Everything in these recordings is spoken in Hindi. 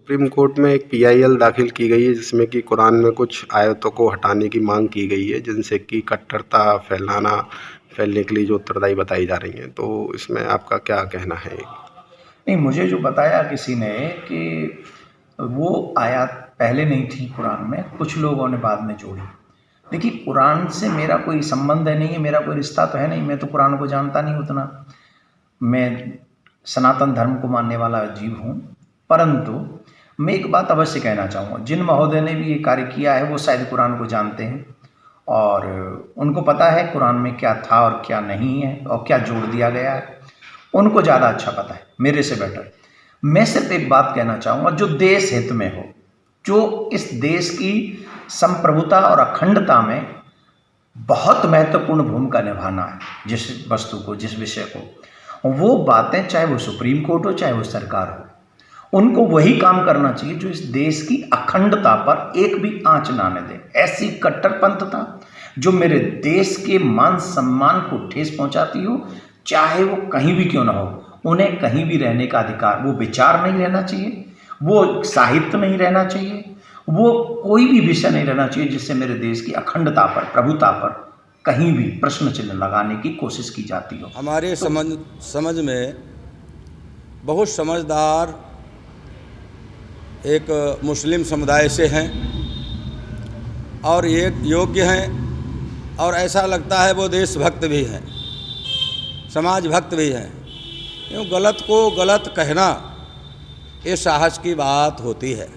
सुप्रीम कोर्ट में एक पीआईएल दाखिल की गई है जिसमें कि कुरान में कुछ आयतों को हटाने की मांग की गई है जिनसे कि कट्टरता फैलने के लिए जो उत्तरदायी बताई जा रही हैं, तो इसमें आपका क्या कहना है? नहीं, मुझे जो बताया किसी ने कि वो आयत पहले नहीं थी कुरान में, कुछ लोगों ने बाद में जोड़ी। देखिए, कुरान से मेरा कोई संबंध है नहीं है, मेरा कोई रिश्ता तो है नहीं, मैं तो कुरान को जानता नहीं उतना। मैं सनातन धर्म को मानने वाला जीव हूँ, परंतु मैं एक बात अवश्य कहना चाहूँगा, जिन महोदय ने भी ये कार्य किया है वो शायद कुरान को जानते हैं और उनको पता है कुरान में क्या था और क्या नहीं है और क्या जोड़ दिया गया है, उनको ज़्यादा अच्छा पता है मेरे से बेटर। मैं सिर्फ एक बात कहना चाहूँगा, जो देश हित में हो, जो इस देश की संप्रभुता और अखंडता में बहुत महत्वपूर्ण भूमिका निभाना है, जिस वस्तु को, जिस विषय को, वो बातें चाहे वो सुप्रीम कोर्ट हो चाहे वो सरकार हो, उनको वही काम करना चाहिए जो इस देश की अखंडता पर एक भी आंच ना आने दे। ऐसी कट्टरपंथता जो मेरे देश के मान सम्मान को ठेस पहुंचाती हो, चाहे वो कहीं भी क्यों ना हो, उन्हें कहीं भी रहने का अधिकार, वो विचार नहीं रहना चाहिए, वो साहित्य नहीं रहना चाहिए, वो कोई भी विषय नहीं रहना चाहिए जिससे मेरे देश की अखंडता पर, प्रभुता पर कहीं भी प्रश्न चिन्ह लगाने की कोशिश की जाती हो। हमारे समझ में बहुत समझदार एक मुस्लिम समुदाय से हैं और एक योग्य हैं और ऐसा लगता है वो देशभक्त भी हैं, समाज भक्त भी हैं। यूँ गलत को गलत कहना ये साहस की बात होती है,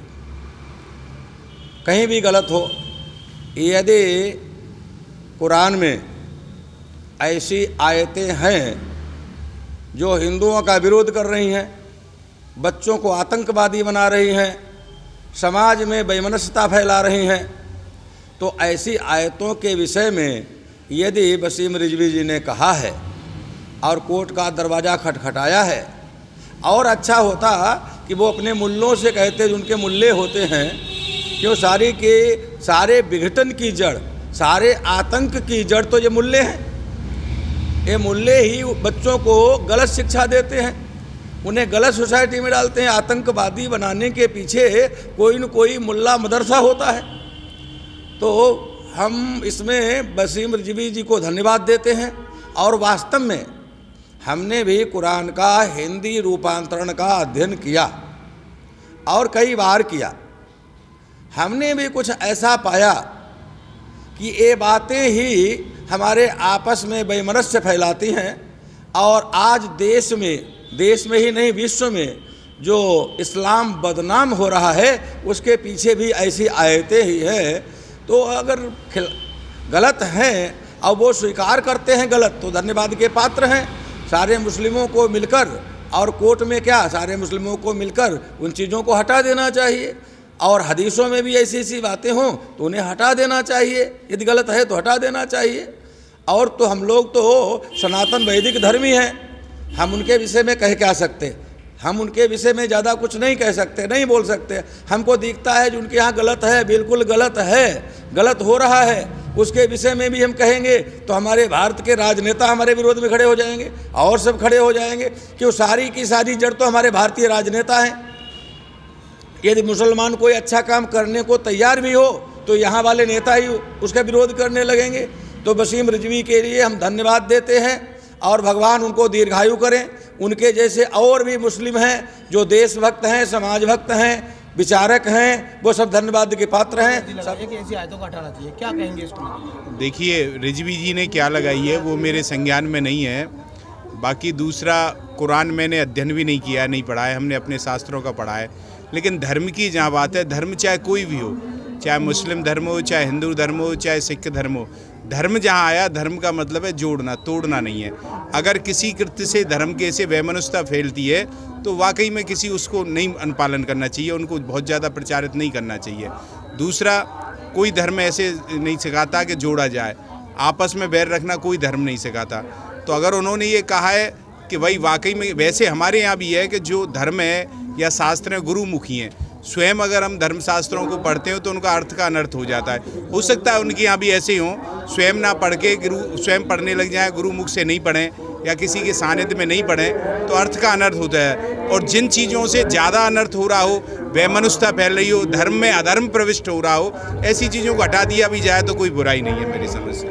कहीं भी गलत हो। यदि कुरान में ऐसी आयतें हैं जो हिंदुओं का विरोध कर रही हैं, बच्चों को आतंकवादी बना रही हैं, समाज में वैमनस्यता फैला रही हैं, तो ऐसी आयतों के विषय में यदि वसीम रिजवी जी ने कहा है और कोर्ट का दरवाज़ा खटखटाया है, और अच्छा होता कि वो अपने मुल्लों से कहते, जो उनके मुल्ले होते हैं, कि वो सारे विघटन की जड़, सारे आतंक की जड़ तो ये मुल्ले हैं। ये मुल्ले ही बच्चों को गलत शिक्षा देते हैं, उन्हें गलत सोसाइटी में डालते हैं। आतंकवादी बनाने के पीछे कोई न कोई मुल्ला मदरसा होता है। तो हम इसमें वसीम रिजवी जी को धन्यवाद देते हैं और वास्तव में हमने भी कुरान का हिंदी रूपांतरण का अध्ययन किया और कई बार किया। हमने भी कुछ ऐसा पाया कि ये बातें ही हमारे आपस में वैमनस्य फैलाती हैं और आज देश में ही नहीं विश्व में जो इस्लाम बदनाम हो रहा है उसके पीछे भी ऐसी आयतें ही हैं। तो अगर गलत हैं और वो स्वीकार करते हैं गलत, तो धन्यवाद के पात्र हैं। सारे मुस्लिमों को मिलकर, और कोर्ट में क्या, सारे मुस्लिमों को मिलकर उन चीज़ों को हटा देना चाहिए। और हदीसों में भी ऐसी ऐसी बातें हों तो उन्हें हटा देना चाहिए, यदि गलत है तो हटा देना चाहिए। और तो हम लोग तो सनातन वैदिक धर्मी हैं, हम उनके विषय में कह क्या सकते, हम उनके विषय में ज़्यादा कुछ नहीं कह सकते, नहीं बोल सकते। हमको दिखता है जो उनके यहाँ गलत है, बिल्कुल गलत है, गलत हो रहा है, उसके विषय में भी हम कहेंगे तो हमारे भारत के राजनेता हमारे विरोध में खड़े हो जाएंगे और सब खड़े हो जाएंगे कि वो सारी की सारी जड़ तो हमारे भारतीय राजनेता हैं। यदि मुसलमान कोई अच्छा काम करने को तैयार भी हो तो यहाँ वाले नेता ही उसका विरोध करने लगेंगे। तो वसीम रिजवी के लिए हम धन्यवाद देते हैं और भगवान उनको दीर्घायु करें। उनके जैसे और भी मुस्लिम हैं जो देशभक्त हैं, समाज भक्त हैं, विचारक हैं, वो सब धन्यवाद के पात्र हैं। सब ऐसी आयतों को हटाना चाहिए, क्या कहेंगे इसको? देखिए, रिजवी जी ने क्या लगाई है वो मेरे संज्ञान में नहीं है। बाकी दूसरा, कुरान मैंने अध्ययन भी नहीं किया, नहीं पढ़ा है, हमने अपने शास्त्रों का पढ़ा है। लेकिन धर्म की जहाँ बात है, धर्म चाहे कोई भी हो, चाहे मुस्लिम धर्म हो, चाहे हिंदू धर्म हो, चाहे सिख धर्म हो, धर्म जहाँ आया, धर्म का मतलब है जोड़ना, तोड़ना नहीं है। अगर किसी कृत्य से धर्म के से वैमनस्यता फैलती है तो वाकई में किसी उसको नहीं अनुपालन करना चाहिए, उनको बहुत ज़्यादा प्रचारित नहीं करना चाहिए। दूसरा, कोई धर्म ऐसे नहीं सिखाता कि जोड़ा जाए, आपस में बैर रखना कोई धर्म नहीं सिखाता। तो अगर उन्होंने ये कहा है कि भाई वाकई में, वैसे हमारे यहाँ भी है कि जो धर्म है या शास्त्र हैं गुरुमुखी हैं। स्वयं अगर हम धर्मशास्त्रों को पढ़ते हो तो उनका अर्थ का अनर्थ हो जाता है। हो सकता है उनके यहाँ भी ऐसे ही हों, स्वयं ना पढ़ के गुरु स्वयं पढ़ने लग जाएं, गुरु मुख से नहीं पढ़ें, या किसी के सानिध्य में नहीं पढ़ें तो अर्थ का अनर्थ होता है। और जिन चीज़ों से ज़्यादा अनर्थ हो रहा हो, वैमनस्यता फैल रही हो, धर्म में अधर्म प्रविष्ट हो रहा हो, ऐसी चीज़ों को हटा दिया भी जाए तो कोई बुराई नहीं है मेरी समझ से।